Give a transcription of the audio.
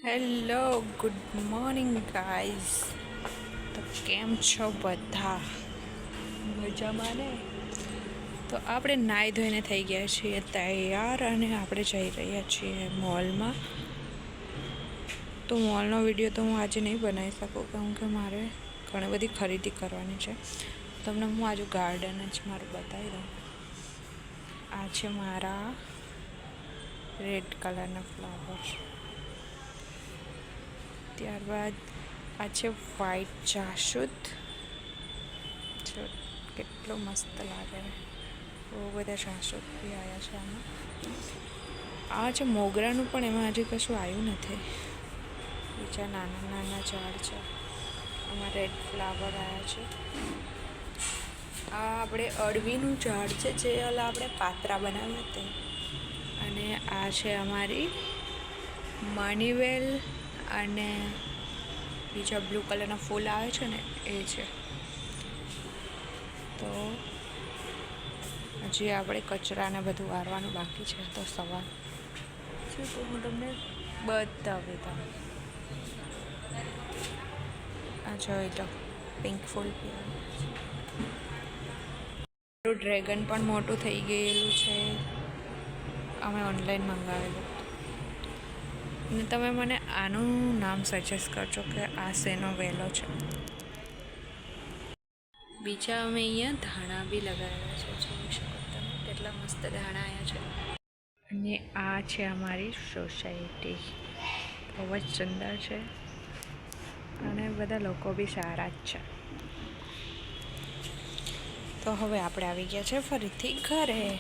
Hello, good morning guys. તો કેમ છો બધા? મજામાં ને? તો આપણે નાહી ધોઈને થઈ ગયા છીએ તૈયાર અને આપણે જઈ રહ્યા છીએ મોલમાં. તો મોલનો વિડીયો તો હું આજે નહીં બનાવી શકું કેમ કે મારે ઘણી બધી ખરીદી કરવાની છે. તમને હું આજે ગાર્ડન જ મારું બતાવી દઉં. આ છે મારા રેડ કલરના ફ્લાવર. ત્યારબાદ આ છે વ્હાઈટ જાસૂદ. જો કેટલો મસ્ત લાગે. બહુ બધા જાસૂદ બી આવ્યા છે આમાં. આ છે મોગરાનું, પણ એમાં હજી કશું આવ્યું નથી. બીજા નાના નાના ઝાડ છે. આમાં રેડ ફ્લાવર આવ્યા છે. આ આપણે અળવીનું ઝાડ છે, જે આપણે પાત્રા બનાવ્યા તે. અને આ છે અમારી મનીવેલ અને બીજા બ્લુ કલરના ફૂલ આવે છે ને એ છે. તો હજી આપણે કચરાને બધું વારવાનું બાકી છે. તો સવાર છે તો હું તમને બતાવી દઉં. આ જોઈ લો, પિંક ફૂલ બી આવે છે. ડ્રેગન પણ મોટું થઈ ગયેલું છે. અમે ઓનલાઈન મંગાવેલું. અને તમે મને આનું નામ સજેસ્ટ કરજો કે આ શેનો વેલો છે. બીજા અમે અહીંયા ધાણા બી લગાવેલા છે. જોઈ શકો તમે કેટલા મસ્ત ધાણા આવ્યા છે. અને આ છે અમારી સોસાયટી. બહુ જ સુંદર છે અને બધા લોકો બી સારા જ છે. તો હવે આપણે આવી ગયા છે ફરીથી ઘરે.